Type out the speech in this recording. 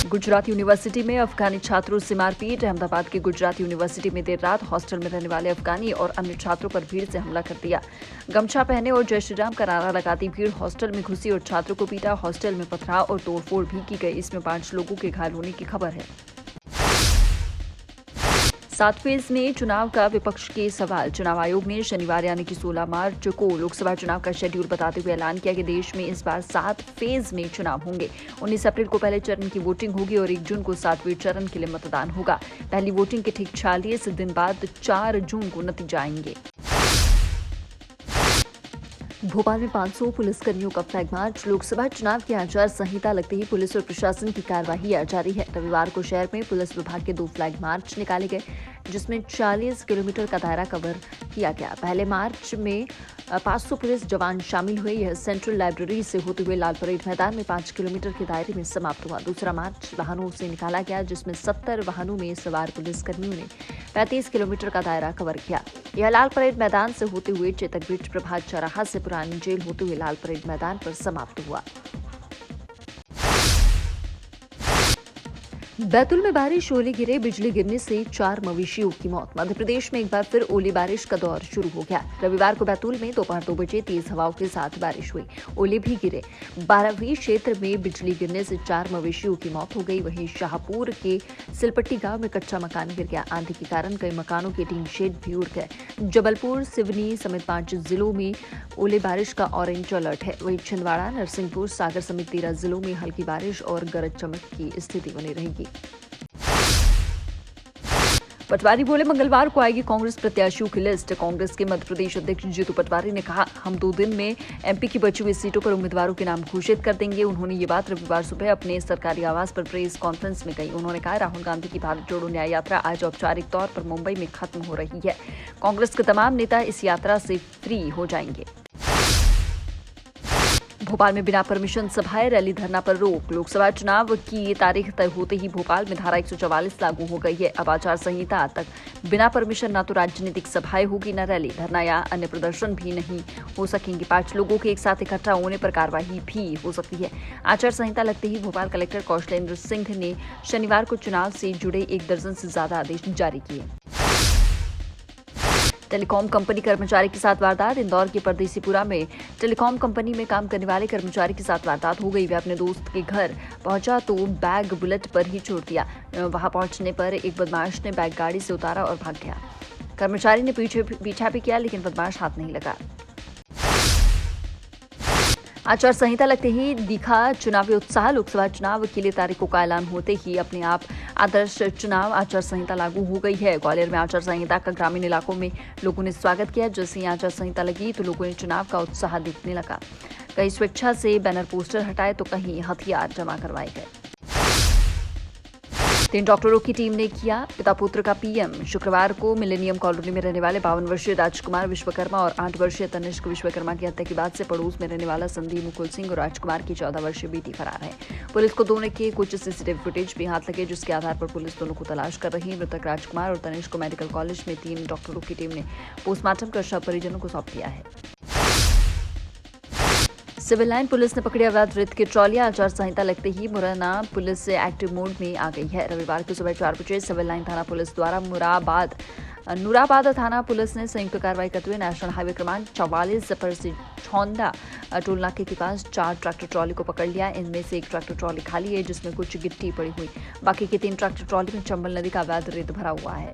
Gujarat university में अफगानी छात्रों से मारपीट। अहमदाबाद की गुजरात यूनिवर्सिटी में देर रात हॉस्टल में रहने वाले अफगानी और अन्य छात्रों पर भीड़ से हमला कर दिया। गमछा पहने और जय श्री राम का नारा लगाती भीड़ हॉस्टल में घुसी और छात्रों को पीटा। हॉस्टल में पथराव और तोड़फोड़ भी की गई। इसमें 5 लोगों के घायल होने की खबर है। 7 फेज में चुनाव का विपक्ष के सवाल। चुनाव आयोग ने शनिवार यानी कि 16 मार्च को लोकसभा चुनाव का शेड्यूल बताते हुए ऐलान किया कि देश में इस बार 7 फेज में चुनाव होंगे। 19 अप्रैल को पहले चरण की वोटिंग होगी और 1 जून को 7वें चरण के लिए मतदान होगा। पहली वोटिंग के ठीक 46 दिन बाद 4 जून को नतीजे आएंगे। भोपाल में 500 पुलिसकर्मियों का फ्लैग मार्च। लोकसभा चुनाव की आचार संहिता लगते ही पुलिस और प्रशासन की कार्यवाही जारी है। रविवार को शहर में पुलिस विभाग के 2 फ्लैग मार्च निकाले गए, जिसमें 40 किलोमीटर का दायरा कवर किया गया। पहले मार्च में 500 पुलिस जवान शामिल हुए। यह सेंट्रल लाइब्रेरी से होते हुए लाल परेड मैदान में 5 किलोमीटर के दायरे में समाप्त हुआ। दूसरा मार्च वाहनों से निकाला गया, जिसमें 70 वाहनों में सवार पुलिसकर्मियों ने 35 किलोमीटर का दायरा कवर किया। यह लाल परेड मैदान से होते हुए चेतक ब्रिज, प्रभात चौराहा से पुरानी जेल होते हुए लाल परेड मैदान पर समाप्त हुआ। बैतूल में बारिश, ओले गिरे। बिजली गिरने से 4 मवेशियों की मौत। मध्य प्रदेश में एक बार फिर ओले बारिश का दौर शुरू हो गया। रविवार को बैतूल में दोपहर 2 बजे तेज हवाओं के साथ बारिश हुई। ओले भी गिरे। 12वीं क्षेत्र में बिजली गिरने से 4 मवेशियों की मौत हो गई। वहीं शाहपुर के सिलपट्टी गांव में कच्चा मकान गिर गया। आंधी के कारण कई मकानों के टीन शेड भी उड़ गए। जबलपुर, सिवनी समेत 5 जिलों में ओले बारिश का ऑरेंज अलर्ट है। वहीं छिंदवाड़ा, नरसिंहपुर, सागर समेत 13 जिलों में हल्की बारिश और गरज चमक की स्थिति बनी रहेगी। पटवारी बोले, मंगलवार को आएगी कांग्रेस प्रत्याशियों की लिस्ट। कांग्रेस के मध्य प्रदेश अध्यक्ष जीतू पटवारी ने कहा, हम 2 दिन में एमपी की बची हुई सीटों पर उम्मीदवारों के नाम घोषित कर देंगे। उन्होंने ये बात रविवार सुबह अपने सरकारी आवास पर प्रेस कॉन्फ्रेंस में कही। उन्होंने कहा, राहुल गांधी की भारत जोड़ो न्याय यात्रा आज औपचारिक तौर पर मुंबई में खत्म हो रही है। कांग्रेस के तमाम नेता इस यात्रा से फ्री हो जाएंगे। भोपाल में बिना परमिशन सभाएं, रैली, धरना पर रोक। लोकसभा चुनाव की तारीख तय होते ही भोपाल में धारा 144 लागू हो गई है। अब आचार संहिता तक बिना परमिशन न तो राजनीतिक सभाएं होगी, न रैली, धरना या अन्य प्रदर्शन भी नहीं हो सकेंगे। 5 लोगों के एक साथ इकट्ठा होने पर कार्रवाई भी हो सकती है। आचार संहिता लगते ही भोपाल कलेक्टर कौशलेंद्र सिंह ने शनिवार को चुनाव से जुड़े 1 दर्जन से ज्यादा आदेश जारी किए। टेलीकॉम कंपनी कर्मचारी के साथ वारदात। इंदौर के परदेसीपुरा में टेलीकॉम कंपनी में काम करने वाले कर्मचारी के साथ वारदात हो गई। वे अपने दोस्त के घर पहुंचा तो बैग बुलेट पर ही छोड़ दिया। वहां पहुंचने पर एक बदमाश ने बैग गाड़ी से उतारा और भाग गया। कर्मचारी ने पीछा भी किया, लेकिन बदमाश हाथ नहीं लगा। आचार संहिता लगते ही दिखा चुनावी उत्साह। लोकसभा चुनाव के लिए तारीखों का ऐलान होते ही अपने आप आदर्श चुनाव आचार संहिता लागू हो गई है। ग्वालियर में आचार संहिता का ग्रामीण इलाकों में लोगों ने स्वागत किया। जैसे ही आचार संहिता लगी तो लोगों ने चुनाव का उत्साह दिखने लगा। कई स्वेच्छा से बैनर पोस्टर हटाए तो कहीं हथियार जमा करवाए गए। 3 डॉक्टरों की टीम ने किया पिता पुत्र का पीएम। शुक्रवार को मिलेनियम कॉलोनी में रहने वाले 52 वर्षीय राजकुमार विश्वकर्मा और 8 वर्षीय तनिष्क विश्वकर्मा की हत्या के बाद से पड़ोस में रहने वाला संदीप मुकुल सिंह और राजकुमार की 14 वर्षीय बेटी फरार है। पुलिस को दोनों के कुछ सीसीटीवी फुटेज भी हाथ लगे, जिसके आधार पर पुलिस दोनों को तलाश कर रही है। मृतक राजकुमार और तनिष्क को मेडिकल कॉलेज में 3 डॉक्टरों की टीम ने पोस्टमार्टम कर शव परिजनों को सौंप दिया है। सिविल लाइन पुलिस ने पकड़ी अवैध रेत की ट्रॉलियां। आचार संहिता लगते ही मुरैना पुलिस एक्टिव मोड में आ गई है। रविवार को सुबह 4 बजे सिविल लाइन थाना पुलिस द्वारा नूराबाद थाना पुलिस ने संयुक्त कार्रवाई करते हुए नेशनल हाईवे क्रमांक 44 पर से छौंदा टोल नाके के पास 4 ट्रैक्टर ट्रॉली को पकड़ लिया। इनमें से 1 ट्रैक्टर ट्रॉली खाली है, जिसमें कुछ गिट्टी पड़ी हुई। बाकी के 3 ट्रैक्टर ट्रॉली में चंबल नदी का अवैध रेत भरा हुआ है।